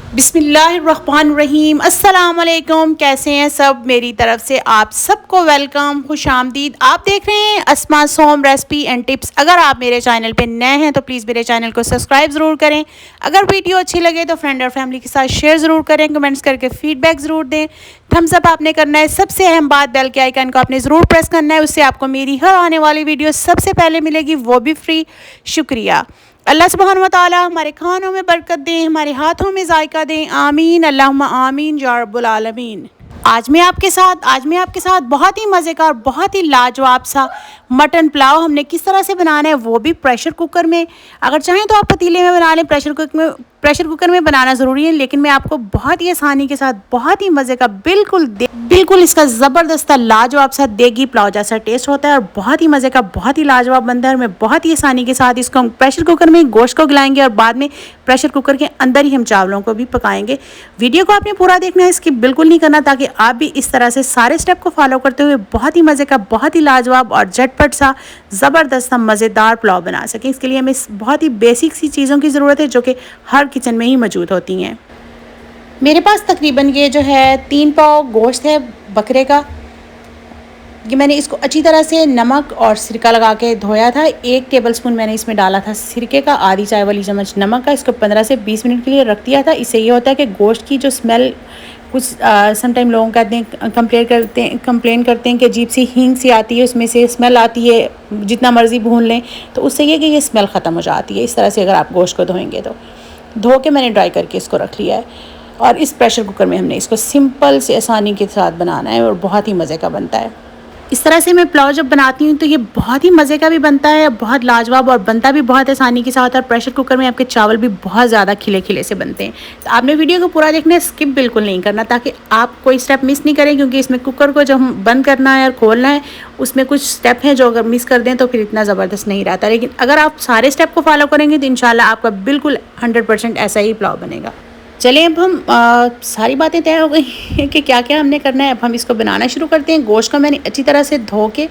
बिस्मिल्लाहिर्रहमानिर्रहीम। अस्सलाम वालेकुम। कैसे हैं सब? मेरी तरफ से आप सबको वेलकम, खुश आमदीद। आप देख रहे हैं Asma's home recipe and tips. अगर आप मेरे चैनल पे नए हैं तो प्लीज़ मेरे चैनल को सब्सक्राइब ज़रूर करें। अगर वीडियो अच्छी लगे तो फ्रेंड और फैमिली के साथ शेयर ज़रूर करें, कमेंट्स करके फीडबैक ज़रूर दें। थम्स अप आपने करना है। सबसे अहम बात, बेल के आइकन को आपने ज़रूर प्रेस करना है, उससे आपको मेरी हर आने वाली वीडियो सबसे पहले मिलेगी, वो भी फ्री। शुक्रिया। अल्लाह सुब्हान व तआला हमारे खानों में बरकत दें, हमारे हाथों में जायका दें। आमीन अल्लाहुम्मा आमीन या रब्बुल आलमीन। आज मैं आपके साथ बहुत ही मज़ेदार, बहुत ही लाजवाब सा मटन पुलाव हमने किस तरह से बनाना है, वो भी प्रेशर कुकर में। अगर चाहें तो आप पतीले में बना लें, प्रेशर कुकर में बनाना ज़रूरी है, लेकिन मैं आपको बहुत ही आसानी के साथ, बहुत ही मज़े का, बिल्कुल इसका ज़बरदस्त लाजवाब सा देगी पुलाव जैसा टेस्ट होता है और बहुत ही मज़े का, बहुत ही लाजवाब बनता है। और मैं बहुत ही आसानी के साथ इसको हम प्रेशर कुकर में गोश्त को गलाएंगे और बाद में प्रेशर कुकर के अंदर ही हम चावलों को भी पकाएंगे। वीडियो को आपने पूरा देखना है, स्किप बिल्कुल नहीं करना, ताकि आप भी इस तरह से सारे स्टेप को फॉलो करते हुए बहुत ही मज़े का, बहुत ही लाजवाब और झटपट सा ज़बरदस्त सा मज़ेदार पुलाव बना सकें। इसके लिए हमें बहुत ही बेसिक सी चीज़ों की ज़रूरत है, जो कि हर किचन में ही मौजूद होती हैं। मेरे पास तकरीबन ये जो है 3 पाव गोश्त है बकरे का। ये मैंने इसको अच्छी तरह से नमक और सिरका लगा के धोया था। 1 टेबलस्पून मैंने इसमें डाला था सिरके का, आधी चाय वाली चम्मच नमक का। इसको 15 से 20 मिनट के लिए रख दिया था। इससे ये होता है कि गोश्त की जो स्मेल, कुछ समटाइम लोग कहते हैं, कंप्लेन करते हैं कि अजीब सी हींग सी आती है, उसमें से स्मेल आती है, जितना मर्ज़ी भून लें तो उससे ये कि ये स्मेल ख़त्म हो जाती है। इस तरह से अगर आप गोश्त को धोएंगे तो धो के मैंने ड्राई करके इसको रख लिया है। और इस प्रेशर कुकर में हमने इसको सिंपल से आसानी के साथ बनाना है और बहुत ही मज़े का बनता है। इस तरह से मैं पुलाव जब बनाती हूँ तो ये बहुत ही मज़े का भी बनता है, बहुत लाजवाब, और बनता भी बहुत आसानी के साथ। और प्रेशर कुकर में आपके चावल भी बहुत ज़्यादा खिले खिले से बनते हैं। तो आपने वीडियो को पूरा देखना है, स्किप बिल्कुल नहीं करना, ताकि आप कोई स्टेप मिस नहीं करें, क्योंकि इसमें कुकर को जब हम बंद करना है और खोलना है, उसमें कुछ स्टेप हैं जो अगर मिस कर दें तो फिर इतना ज़बरदस्त नहीं रहता। लेकिन अगर आप सारे स्टेप को फॉलो करेंगे तो इंशाल्लाह आपका बिल्कुल 100% ऐसा ही पुलाव बनेगा। चलें, अब हम सारी बातें तय हो गई हैं कि क्या क्या हमने करना है। अब हम इसको बनाना शुरू करते हैं। गोश्त को मैंने अच्छी तरह से धो के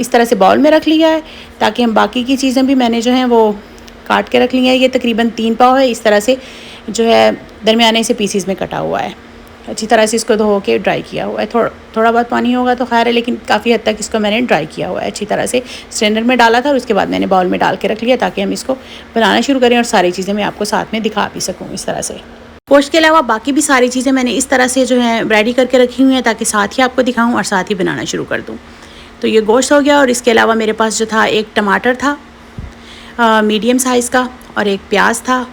इस तरह से बाउल में रख लिया है, ताकि हम बाकी की चीज़ें भी मैंने जो हैं वो काट के रख ली हैं। ये तकरीबन 3 पाव है, इस तरह से जो है दरमियाने से पीसीज में कटा हुआ है। अच्छी तरह से इसको धो के ड्राई किया हुआ है। थोड़ा बहुत पानी होगा तो खैर है, लेकिन काफ़ी हद तक इसको मैंने ड्राई किया हुआ है। अच्छी तरह से स्ट्रेनर में डाला था और उसके बाद मैंने बाउल में डाल के रख लिया, ताकि हम इसको बनाना शुरू करें और सारी चीज़ें मैं आपको साथ में दिखा भी सकूँ। इस तरह से गोश्त के अलावा बाकी भी सारी चीज़ें मैंने इस तरह से जो है रेडी करके रखी हुई हैं, ताकि साथ ही आपको दिखाऊँ और साथ ही बनाना शुरू कर दूँ। तो ये गोश्त हो गया। और इसके अलावा मेरे पास जो था, 1 टमाटर था मीडियम साइज़ का, और 1 प्याज था,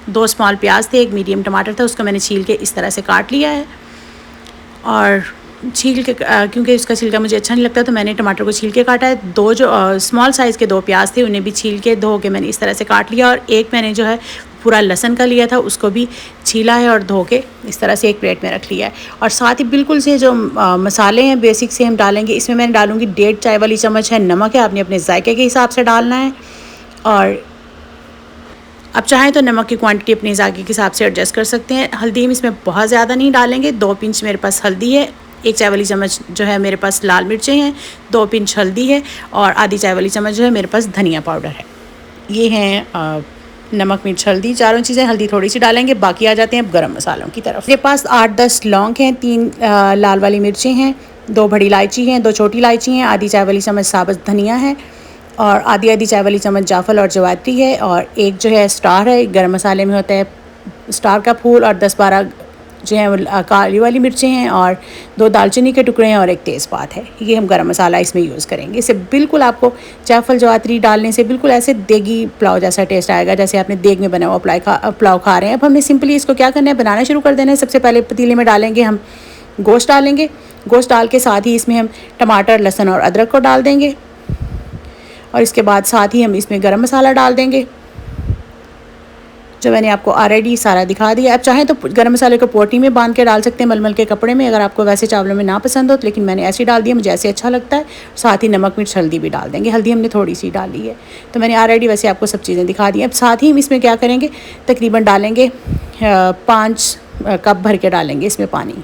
2 स्मॉल प्याज थे, 1 मीडियम टमाटर था। उसको मैंने छील के इस तरह से काट लिया है। और छील के, क्योंकि उसका छिलका मुझे अच्छा नहीं लगता, तो मैंने टमाटर को छील के काटा है। 2 जो स्मॉल साइज़ के 2 प्याज थे, उन्हें भी छील के धो के मैंने इस तरह से काट लिया। और 1 मैंने जो है पूरा लहसुन का लिया था, उसको भी छीला है और धो के इस तरह से एक प्लेट में रख लिया है। और साथ ही बिल्कुल से जो मसाले हैं बेसिक से हम डालेंगे। इसमें मैंने डालूँगी 1.5 चाय वाली चम्मच है नमक है, आपने अपने जायके के हिसाब से डालना है। और अब चाहें तो नमक की क्वांटिटी अपने जायके के हिसाब से एडजस्ट कर सकते हैं। हल्दी हम इसमें बहुत ज़्यादा नहीं डालेंगे। 2 पिंच मेरे पास हल्दी है, 1 चाय वाली चम्मच जो है मेरे पास लाल मिर्चें हैं, 2 पिंच हल्दी है, और आधी चाय वाली चम्मच जो है मेरे पास धनिया पाउडर है। ये हैं नमक, मिर्च, हल्दी, चारों चीज़ें। हल्दी थोड़ी सी डालेंगे। बाकी आ जाते हैं अब गरम मसालों की तरफ। मेरे पास 8-10 लौंग हैं, 3 लाल वाली मिर्चें हैं, 2 बड़ी इलायची हैं, 2 छोटी इलायची हैं, आधी चाय वाली चम्मच साबुत धनिया है, और आधी चाय वाली चम्मच जायफल और जवात्री है, और 1 जो है स्टार है, गरम मसाले में होता है स्टार का फूल, और 10-12 जो है काली वाली मिर्चें हैं, और 2 दालचीनी के टुकड़े हैं, और 1 तेज़पात है। ये हम गरम मसाला इसमें यूज़ करेंगे। इससे बिल्कुल आपको जायफल जवात्री डालने से बिल्कुल ऐसे देगी पुलाव जैसा टेस्ट आएगा, जैसे आपने देग में बना हुआ पुलाव खा रहे हैं। अब हमने सिंपली इसको क्या करना है, बनाना शुरू कर देना है। सबसे पहले पतीले में डालेंगे हम गोश्त डालेंगे। गोश्त डाल के साथ ही इसमें हम टमाटर, लहसुन और अदरक को डाल देंगे, और इसके बाद साथ ही हम इसमें गरम मसाला डाल देंगे, जो मैंने आपको ऑलरेडी सारा दिखा दिया। आप चाहें तो गरम मसाले को पोटी में बांध के डाल सकते हैं, मलमल के कपड़े में, अगर आपको वैसे चावलों में ना पसंद हो तो, लेकिन मैंने ऐसे ही डाल दिया, मुझे ऐसे अच्छा लगता है। साथ ही नमक, मिर्च, हल्दी भी डाल देंगे। हल्दी हमने थोड़ी सी डाली है, तो मैंने ऑलरेडी वैसे आपको सब चीज़ें दिखा दी। अब साथ ही हम इसमें क्या करेंगे, तकरीबन डालेंगे 5 कप भर के डालेंगे इसमें पानी।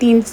3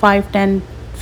5, 10,